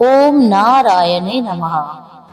ओम नारायणे नमः।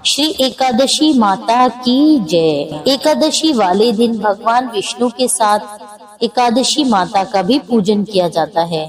श्री एकादशी माता की जय। एकादशी वाले दिन भगवान विष्णु के साथ एकादशी माता का भी पूजन किया जाता है।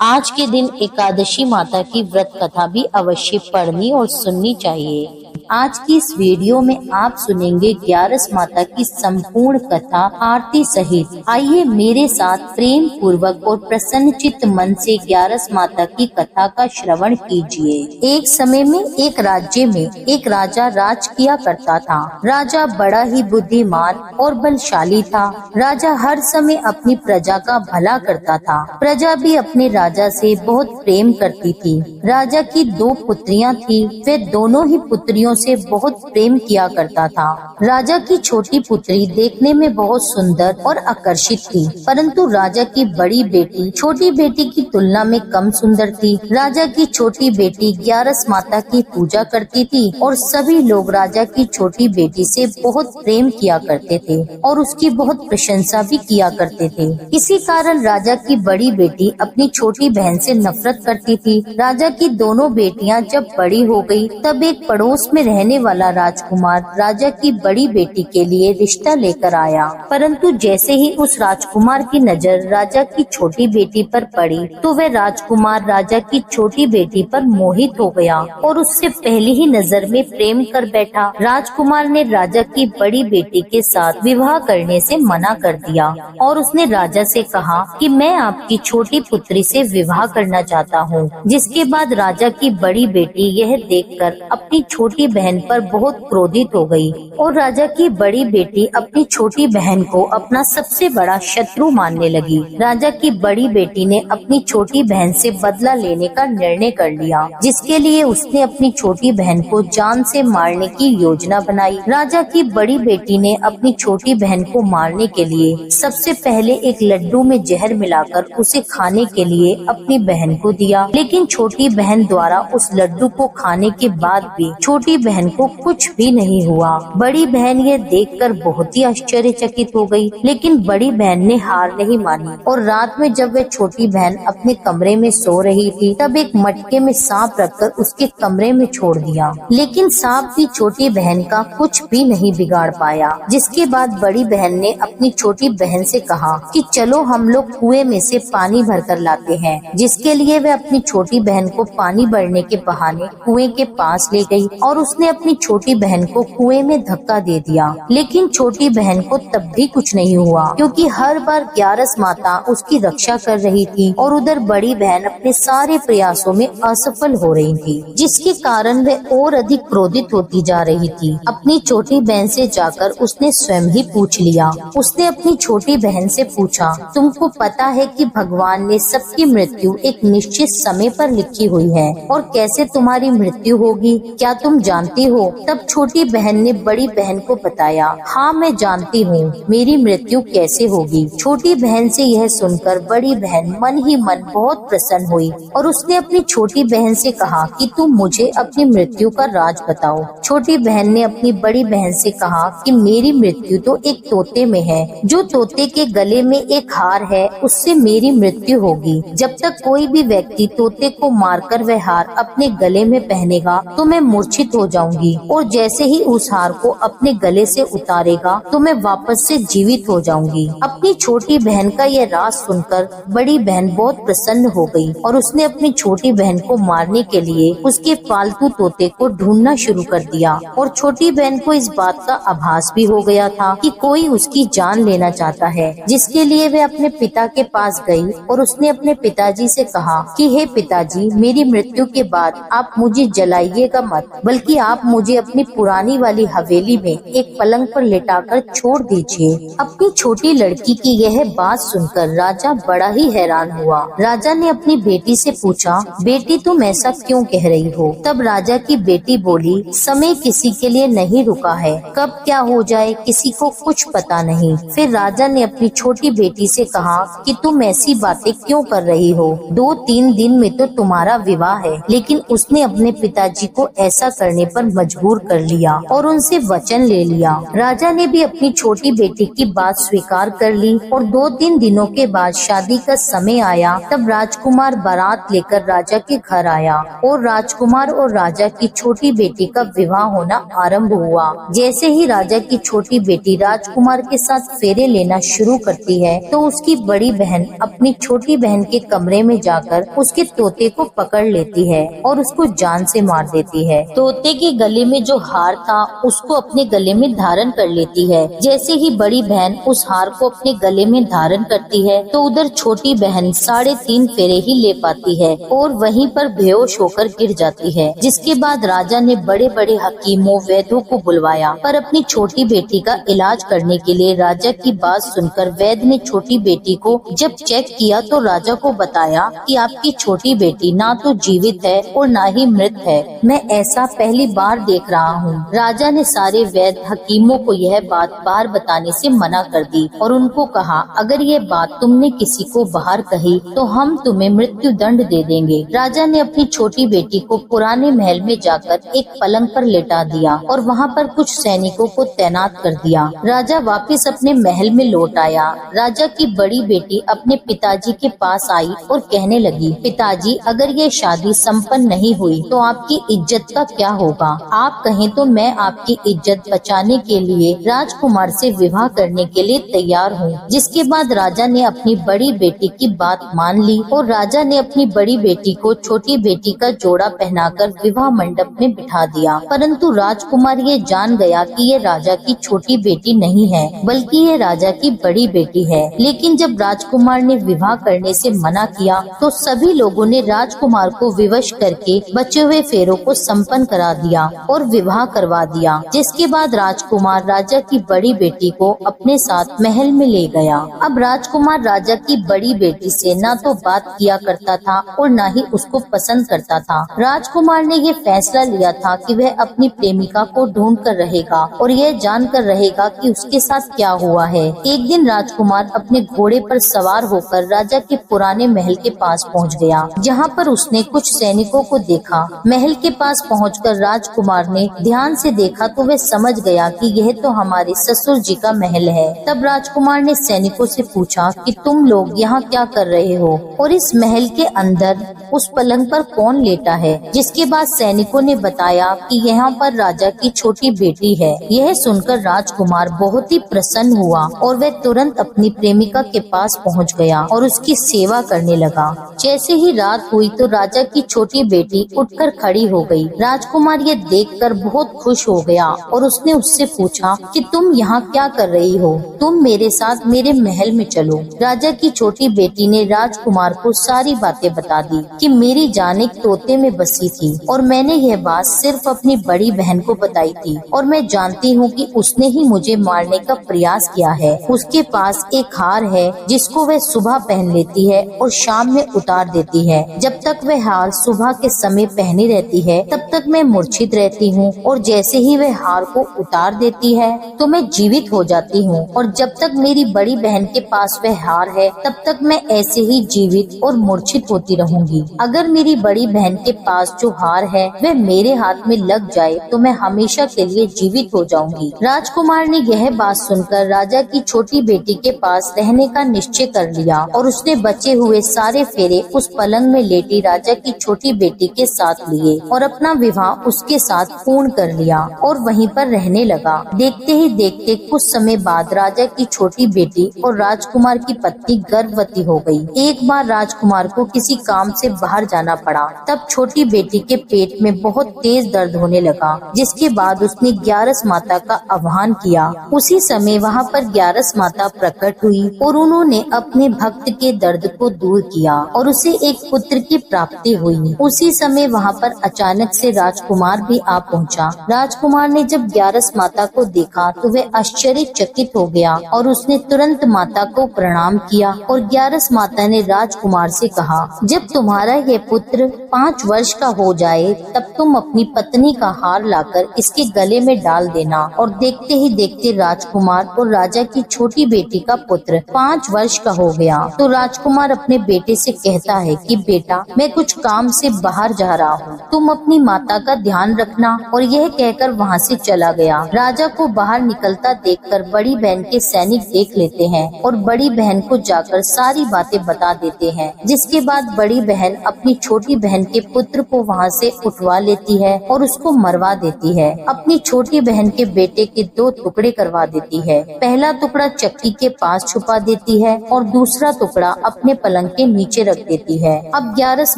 आज के दिन एकादशी माता की व्रत कथा भी अवश्य पढ़नी और सुननी चाहिए। आज की इस वीडियो में आप सुनेंगे ग्यारस माता की संपूर्ण कथा आरती सहित। आइए मेरे साथ प्रेम पूर्वक और प्रसन्नचित्त मन से ग्यारस माता की कथा का श्रवण कीजिए। एक समय में एक राज्य में एक राजा राज किया करता था। राजा बड़ा ही बुद्धिमान और बलशाली था। राजा हर समय अपनी प्रजा का भला करता था। प्रजा भी अपने राजा से बहुत प्रेम करती थी। राजा की 2 पुत्रियां थी। वे दोनों ही पुत्रियों से बहुत प्रेम किया करता था। राजा की छोटी पुत्री देखने में बहुत सुंदर और आकर्षित थी, परंतु राजा की बड़ी बेटी छोटी बेटी की तुलना में कम सुंदर थी। राजा की छोटी बेटी ग्यारस माता की पूजा करती थी और सभी लोग राजा की छोटी बेटी से बहुत प्रेम किया करते थे और उसकी बहुत प्रशंसा भी किया करते थे। इसी कारण राजा की बड़ी बेटी अपनी छोटी बहन से नफरत करती थी। राजा की दोनों बेटियां जब बड़ी हो गई, तब एक पड़ोस में रहने वाला राजकुमार राजा की बड़ी बेटी के लिए रिश्ता लेकर आया, परंतु जैसे ही उस राजकुमार की नजर राजा की छोटी बेटी पर पड़ी, तो वह राजकुमार राजा की छोटी बेटी पर मोहित हो गया और उससे पहली ही नजर में प्रेम कर बैठा। राजकुमार ने राजा की बड़ी बेटी के साथ विवाह करने से मना कर दिया और उसने राजा से कहा कि मैं आपकी छोटी पुत्री से विवाह करना चाहता हूँ। जिसके बाद राजा की बड़ी बेटी यह देखकर अपनी छोटी बहन पर बहुत क्रोधित हो गई और राजा की बड़ी बेटी अपनी छोटी बहन को अपना सबसे बड़ा शत्रु मानने लगी। राजा की बड़ी बेटी ने अपनी छोटी बहन से बदला लेने का निर्णय कर लिया, जिसके लिए उसने अपनी छोटी बहन को जान से मारने की योजना बनाई। राजा की बड़ी बेटी ने अपनी छोटी बहन को मारने के लिए सबसे पहले एक लड्डू में जहर मिलाकर उसे खाने के लिए अपनी बहन को दिया, लेकिन छोटी बहन द्वारा उस लड्डू को खाने के बाद भी छोटी बहन को कुछ भी नहीं हुआ। बड़ी बहन ये देखकर बहुत ही आश्चर्यचकित हो गई, लेकिन बड़ी बहन ने हार नहीं मानी और रात में जब वह छोटी बहन अपने कमरे में सो रही थी, तब एक मटके में सांप रखकर उसके कमरे में छोड़ दिया, लेकिन सांप भी छोटी बहन का कुछ भी नहीं बिगाड़ पाया। जिसके बाद बड़ी बहन ने अपनी छोटी बहन से कहा कि चलो हम लोग कुएं में से पानी भरकर लाते हैं, जिसके लिए वह अपनी छोटी बहन को पानी भरने के बहाने कुएं के पास ले गई और उसने अपनी छोटी बहन को कुएं में धक्का दे दिया, लेकिन छोटी बहन को तब भी कुछ नहीं हुआ, क्योंकि हर बार ग्यारस माता उसकी रक्षा कर रही थी और उधर बड़ी बहन अपने सारे प्रयासों में असफल हो रही थी, जिसके कारण वह और अधिक क्रोधित होती जा रही थी। अपनी छोटी बहन से जाकर उसने स्वयं ही पूछ लिया। उसने अपनी छोटी बहन से पूछा, तुमको पता है कि भगवान ने सबकी मृत्यु एक निश्चित समय पर लिखी हुई है और कैसे तुम्हारी मृत्यु होगी, क्या तुम जानती हो? तब छोटी बहन ने बड़ी बहन को बताया, हाँ मैं जानती हूँ मेरी मृत्यु कैसे होगी। छोटी बहन से यह सुनकर बड़ी बहन मन ही मन बहुत प्रसन्न हुई और उसने अपनी छोटी बहन से कहा कि तुम मुझे अपनी मृत्यु का राज बताओ। छोटी बहन ने अपनी बड़ी बहन से कहा कि मेरी मृत्यु तो एक तोते में है, जो तोते के गले में एक हार है उससे मेरी मृत्यु होगी। जब तक कोई भी व्यक्ति तोते को मारकर वह हार अपने गले में पहनेगा तो मैं मूर्छित हो जाऊंगी और जैसे ही उस हार को अपने गले से उतारेगा तो मैं वापस से जीवित हो जाऊंगी। अपनी छोटी बहन का यह राज सुनकर बड़ी बहन बहुत प्रसन्न हो गई और उसने अपनी छोटी बहन को मारने के लिए उसके पालतू तोते को ढूंढना शुरू कर दिया और छोटी बहन को इस बात का आभास भी हो गया था कि कोई उसकी जान लेना चाहता है, जिसके लिए वह अपने पिता के पास गई और उसने अपने पिताजी से कहा कि हे पिताजी, मेरी मृत्यु के बाद आप मुझे जलाइएगा मत, बल्कि आप मुझे अपनी पुरानी वाली हवेली में एक पलंग पर लेटाकर छोड़ दीजिए। अपनी छोटी लड़की की यह बात सुनकर राजा बड़ा ही हैरान हुआ। राजा ने अपनी बेटी से पूछा, बेटी तुम ऐसा क्यों कह रही हो? तब राजा की बेटी बोली, समय किसी के लिए नहीं रुका है, कब क्या हो जाए किसी को कुछ पता नहीं। फिर राजा ने अपनी छोटी बेटी से कहा कि तुम ऐसी बातें क्यों कर रही हो? 2-3 दिन में तो तुम्हारा विवाह है। लेकिन उसने अपने पिताजी को ऐसा करने पर मजबूर कर लिया और उनसे वचन ले लिया। राजा ने भी अपनी छोटी बेटी की बात स्वीकार कर ली और 2-3 दिनों के बाद शादी का समय आया। तब राजकुमार बारात लेकर राजा के घर आया और राजकुमार और राजा की छोटी बेटी का विवाह होना आरंभ हुआ। जैसे ही राजा की छोटी बेटी राजकुमार के साथ फेरे लेना शुरू करती है तो उसकी बड़ी बहन अपनी छोटी बहन के कमरे में जाकर उसके तोते को पकड़ लेती है और उसको जान से मार देती है। तोते के गले में जो हार था उसको अपने गले में धारण कर लेती है। जैसे ही बड़ी बहन उस हार को अपने गले में धारण करती है तो उधर छोटी बहन 3.5 फेरे ही ले पाती है और वहीं पर बेहोश होकर गिर जाती है। जिसके बाद राजा ने बड़े बड़े हकीमों वैद्यों को बुलवाया, पर अपनी छोटी बेटी का इलाज करने के लिए राजा की बात सुनकर वैद्य ने छोटी बेटी को जब चेक किया तो राजा को बताया कि आपकी छोटी बेटी ना तो जीवित है और ना ही मृत है। मैं ऐसा पहली बार देख रहा हूँ। राजा ने सारे वैद्य हकीमों को यह बात बाहर बताने से मना कर दी और उनको कहा, अगर ये बात तुमने किसी को बाहर कही तो हम तुम्हें मृत्यु दंड दे देंगे। राजा ने अपनी छोटी बेटी को पुराने महल में जाकर एक पलंग पर लेटा दिया और वहाँ पर कुछ सैनिकों को तैनात कर दिया। राजा वापस अपने महल में लौट आया। राजा की बड़ी बेटी अपने पिताजी के पास आई और कहने लगी, पिताजी, अगर ये शादी संपन्न नहीं हुई तो आपकी इज्जत का क्या होगा? आप कहें तो मैं आपकी इज्जत बचाने के लिए राजकुमार से विवाह करने के लिए तैयार हूँ। जिसके बाद राजा ने अपनी बड़ी बेटी की बात मान ली और राजा ने अपनी बड़ी बेटी को छोटी बेटी का जोड़ा पहनाकर विवाह मंडप में बिठा दिया। परंतु राजकुमार ये जान गया कि ये राजा की छोटी बेटी नहीं है बल्कि ये राजा की बड़ी बेटी है। लेकिन जब राजकुमार ने विवाह करने से मना किया तो सभी लोगों ने राजकुमार को विवश करके बचे हुए फेरों को संपन्न करा दिया और विवाह करवा दिया। जिसके बाद राजकुमार राजा की बड़ी बेटी को अपने साथ महल में ले गया। अब राजकुमार राजा की बड़ी बेटी से न तो बात किया करता था और न ही उसको पसंद करता था। राजकुमार ने ये फैसला लिया था कि वह अपनी प्रेमिका को ढूंढ कर रहेगा और यह जानकर रहेगा कि उसके साथ क्या हुआ है। एक दिन राजकुमार अपने घोड़े पर सवार होकर राजा के पुराने महल के पास पहुंच गया, जहां पर उसने कुछ सैनिकों को देखा। महल के पास पहुंचकर राजकुमार ने ध्यान से देखा तो वह समझ गया कि यह तो हमारे ससुर जी का महल है। तब राजकुमार ने सैनिकों से पूछा कि तुम लोग यहाँ क्या कर रहे हो और इस महल के अंदर उस पलंग पर कौन लेटा है? जिसके बाद सैनिकों ने बताया कि यहाँ पर राजा की छोटी बेटी है। यह सुनकर राजकुमार बहुत ही प्रसन्न हुआ और वह तुरंत अपनी प्रेमिका के पास पहुँच गया और उसकी सेवा करने लगा। जैसे ही रात हुई तो राजा की छोटी बेटी उठकर खड़ी हो गई। राजकुमार ये देखकर बहुत खुश हो गया और उसने उससे पूछा कि तुम यहाँ क्या कर रही हो? तुम मेरे साथ मेरे महल में चलो। राजा की छोटी बेटी ने राजकुमार को सारी बातें बता दी कि मेरी जान एक तोते में बसी थी और मैंने यह बात सिर्फ अपनी बड़ी बहन को बताई थी और मैं जानती हूँ कि उसने ही मुझे मारने का प्रयास किया है। उसके पास एक हार है जिसको वह सुबह पहन लेती है और शाम में उतार देती है। जब तक वह हार सुबह के समय पहनी रहती है तब तक मैं मूर्छित रहती हूँ और जैसे ही वह हार को उतार देती है तो मैं जीवित हो जाती हूँ और जब तक मेरी बड़ी बहन के पास वह हार है तब तक मैं ऐसे ही जीवित और मूर्छित होती रहूंगी। अगर मेरी बड़ी बहन के पास जो हार है वह मेरे हाथ में लग जाए तो मैं हमेशा के लिए जीवित हो जाऊंगी। राजकुमार ने यह बात सुनकर राजा की छोटी बेटी के पास रहने का निश्चय कर लिया और उसने बचे हुए सारे फेरे उस पलंग में लेटी राजा की छोटी बेटी के साथ लिए और अपना विवाह उसके साथ पूर्ण कर लिया और वहीं पर रहने लगा। देखते ही देखते कुछ समय बाद राजा की छोटी बेटी और राजकुमार की पत्नी गर्भवती हो गई। एक बार राजकुमार को किसी काम से बाहर जाना पड़ा। तब छोटी बेटी के पेट में बहुत तेज दर्द होने लगा, जिसके बाद उसने ग्यारस माता का आह्वान किया। उसी समय वहाँ पर ग्यारस माता प्रकट हुई और उन्होंने अपने भक्त के दर्द को दूर किया और उसे एक पुत्र की प्राप्ति हुई। उसी समय वहाँ पर अचानक से राजकुमार भी आ पहुँचा। राजकुमार ने जब ग्यारस माता को देखा तो वह आश्चर्यचकित हो गया और उसने तुरंत माता को प्रणाम किया और ग्यारस माता ने राजकुमार से कहा, जब तुम्हारा यह पुत्र 5 वर्ष का हो जाए तब तुम अपनी पत्नी का हार लाकर इसके गले में डाल देना। और देखते ही देखते राजकुमार और राजा की छोटी बेटी का पुत्र 5 वर्ष का हो गया। तो राजकुमार अपने बेटे से कहता है कि बेटा, मैं कुछ काम से बाहर जा रहा हूँ, तुम अपनी माता का ध्यान ध्यान रखना। और यह कहकर वहाँ से चला गया। राजा को बाहर निकलता देखकर बड़ी बहन के सैनिक देख लेते हैं और बड़ी बहन को जाकर सारी बातें बता देते हैं। जिसके बाद बड़ी बहन अपनी छोटी बहन के पुत्र को वहाँ से उठवा लेती है और उसको मरवा देती है। अपनी छोटी बहन के बेटे के 2 टुकड़े करवा देती है। पहला टुकड़ा चक्की के पास छुपा देती है और दूसरा टुकड़ा अपने पलंग के नीचे रख देती है। अब ग्यारस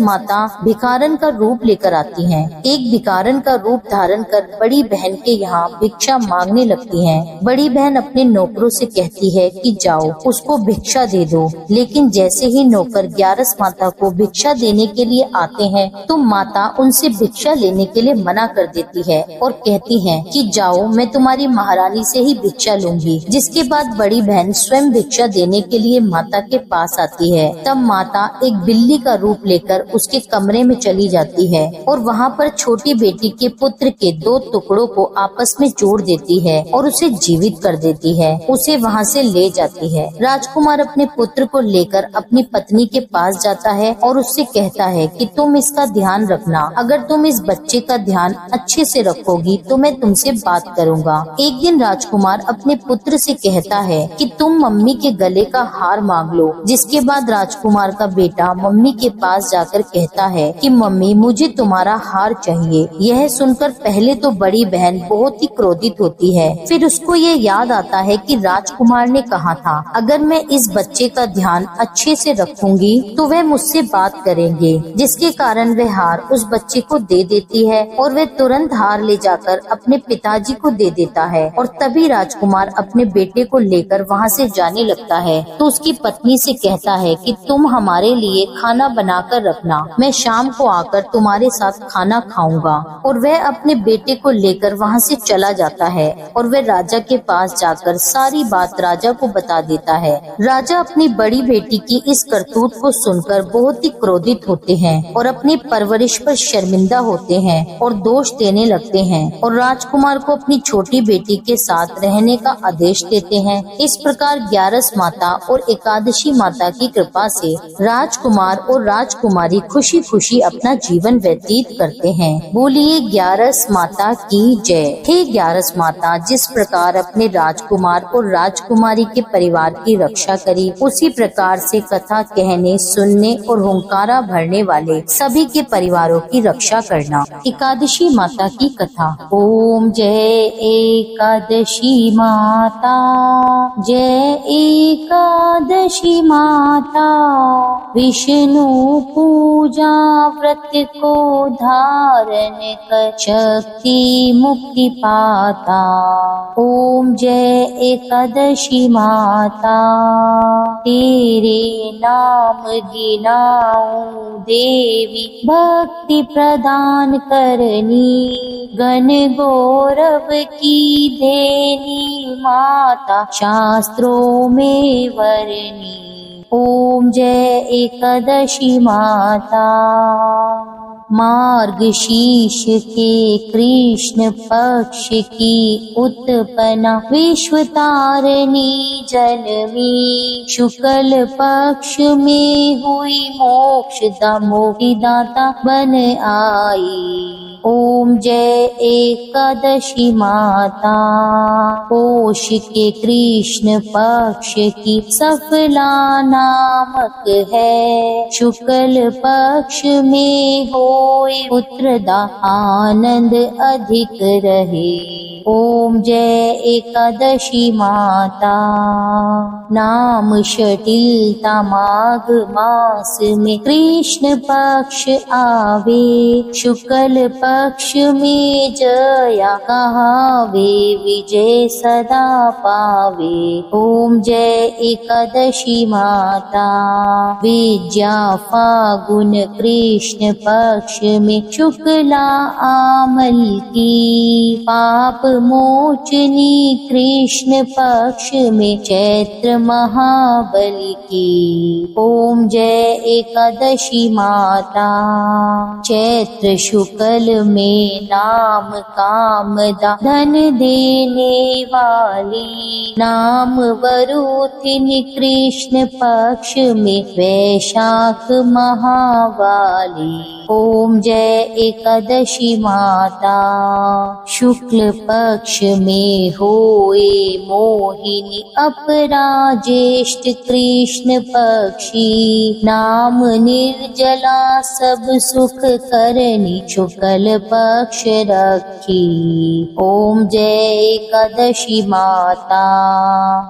माता भिखारन का रूप लेकर आती हैं। एक भिखारन का रूप धारण कर बड़ी बहन के यहाँ भिक्षा मांगने लगती हैं। बड़ी बहन अपने नौकरों से कहती है कि जाओ उसको भिक्षा दे दो। लेकिन जैसे ही नौकर ग्यारस माता को भिक्षा देने के लिए आते हैं तो माता उनसे भिक्षा लेने के लिए मना कर देती है और कहती है कि जाओ मैं तुम्हारी महारानी से ही भिक्षा लूंगी। जिसके बाद बड़ी बहन स्वयं भिक्षा देने के लिए माता के पास आती है। तब माता एक बिल्ली का रूप लेकर उसके कमरे में चली जाती है और वहाँ पर छोटी बेटी के पुत्र के 2 टुकड़ों को आपस में जोड़ देती है और उसे जीवित कर देती है। उसे वहाँ से ले जाती है। राजकुमार अपने पुत्र को लेकर अपनी पत्नी के पास जाता है और उससे कहता है कि तुम इसका ध्यान रखना। अगर तुम इस बच्चे का ध्यान अच्छे से रखोगी तो मैं तुमसे बात करूँगा। एक दिन राजकुमार अपने पुत्र से कहता है कि तुम मम्मी के गले का हार मांग लो। जिसके बाद राजकुमार का बेटा मम्मी के पास जाकर कहता है कि मम्मी मुझे तुम्हारा हार चाहिए। यह सुनकर पहले तो बड़ी बहन बहुत ही क्रोधित होती है। फिर उसको ये याद आता है कि राजकुमार ने कहा था अगर मैं इस बच्चे का ध्यान अच्छे से रखूंगी तो वह मुझसे बात करेंगे। जिसके कारण वह हार उस बच्चे को दे देती है और वह तुरंत हार ले जाकर अपने पिताजी को दे देता है। और तभी राजकुमार अपने बेटे को लेकर वहाँ से जाने लगता है तो उसकी पत्नी से कहता है कि तुम हमारे लिए खाना बनाकर रखना, मैं शाम को आकर तुम्हारे साथ खाना खाऊंगा। और वह अपने बेटे को लेकर वहाँ से चला जाता है और वह राजा के पास जाकर सारी बात राजा को बता देता है। राजा अपनी बड़ी बेटी की इस करतूत को सुनकर बहुत ही क्रोधित होते हैं और अपनी परवरिश पर शर्मिंदा होते हैं और दोष देने लगते हैं और राजकुमार को अपनी छोटी बेटी के साथ रहने का आदेश देते हैं। इस प्रकार ग्यारस माता और एकादशी माता की कृपा से राजकुमार और राजकुमारी खुशी खुशी अपना जीवन व्यतीत करते हैं। बोलिए ग्यारस माता की जय। हे ग्यारस माता, जिस प्रकार अपने राजकुमार और राजकुमारी के परिवार की रक्षा करी, उसी प्रकार से कथा कहने, सुनने और हुंकारा भरने वाले सभी के परिवारों की रक्षा करना। एकादशी माता की कथा। ओम जय एकादशी माता, जय एकादशी माता। विष्णु पूजा व्रत को धारण कर शक्ति मुक्ति पाता। ओम जय एकादशी माता, तेरे नाम गिनाऊं देवी, भक्ति प्रदान करनी, गण गौरव की देनी माता, शास्त्रों में वरनी। ओम जय एकादशी माता। मार्गशीर्ष के कृष्ण पक्ष की उत्पन्ना, विश्व तारिणी जन्मी, शुक्ल पक्ष में हुई मोक्षदा, मोक्षदाता बन आई। ओम जय एकादशी माता। पोष के कृष्ण पक्ष की सफला नामक है, शुक्ल पक्ष में होए पुत्रदा, आनंद अधिक रहे। ओम जय एकादशी माता। नाम शटिलता माघ मास में कृष्ण पक्ष आवे, शुक्ल पक्ष में जया कहावे, विजय सदा पावे। ओम जय एकादशी माता। विद्या फागुन कृष्ण पक्ष में शुक्ला आमल की, पाप मोचनी कृष्ण पक्ष में चैत्र महाबली की। ओम जय एकादशी माता। चैत्र शुक्ल में नाम कामदा धन देने वाली, नाम वरुथिनी कृष्ण पक्ष में वैशाख महावाली। ओम जय एकादशी माता। शुक्ल पक्ष में होए मोहिनी, अपरा ज्येष्ठ कृष्ण पक्षी, नाम निर्जला सब सुख करनी, शुक्ल पक्ष रखी। ओम जय एकादशी माता।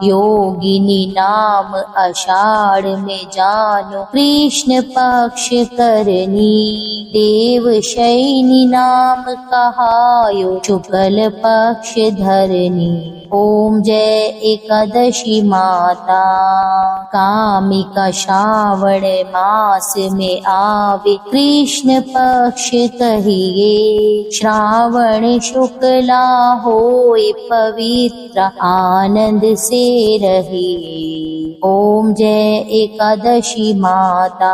योगिनी नाम आषाढ़ में जानो, कृष्ण पक्ष करनी, देवशयनी नाम कहायो, शुक्ल पक्ष धरनी। ओम जय एकादशी माता। कामिका श्रावण मास में आवे, कृष्ण पक्ष कहिए, श्रावण शुक्ला होए पवित्र, आनंद से रहिए। ओम जय एकादशी माता।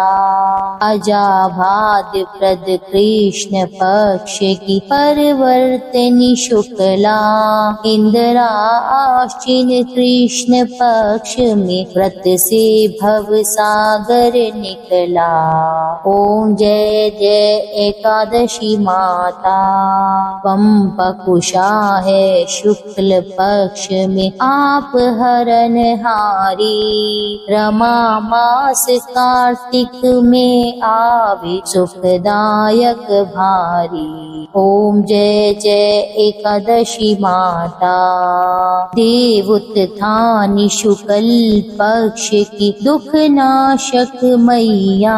अजाभाद प्रद कृष्ण पक्ष की परवर्तनी शुक्ला, इंदिरा आश्विन कृष्ण पक्ष में व्रत से भव सागर निकला। ओम जय जय एकादशी माता। पंपकुशा है शुक्ल पक्ष में आप हरनहारी, रमा मास कार्तिक में आवे, सुखदायक भारी। ओम जय जय एकादशी माता। देवोत्थानी शुक्ल पक्ष की दुख नाशक मैया,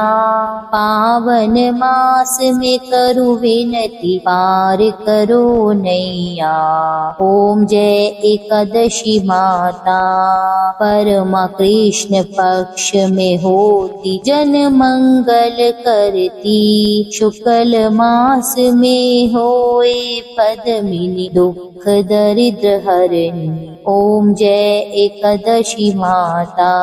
पावन मास में करो विनती, पार करो नैया। ओम जय एकादशी माता। परमा कृष्ण पक्ष में होती, जन मंगल करती, शुक्ल मास में होए पद्मिनी, दुख दरिद्र हरणी। ओम जय एकादशी माता।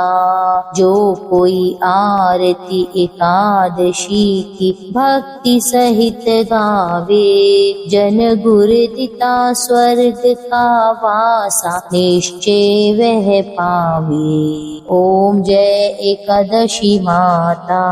जो कोई आरती एकादशी की भक्ति सहित गावे, जन गुर दिता स्वर्ग का वासा, निश्चय वह पावे। ओम जय एकादशी माता।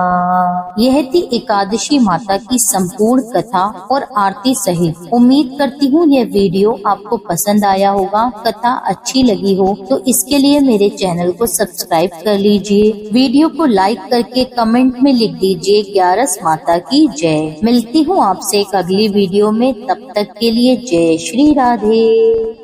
यह थी एकादशी माता की संपूर्ण कथा और आरती सहित। उम्मीद करती हूँ यह वीडियो आपको पसंद आया होगा। कथा अच्छी लगी हो तो इसके लिए मेरे चैनल को सब्सक्राइब कर लीजिए। वीडियो को लाइक करके कमेंट में लिख दीजिए 11 माता की जय। मिलती हूँ आपसे एक अगली वीडियो में, तब तक के लिए जय श्री राधे।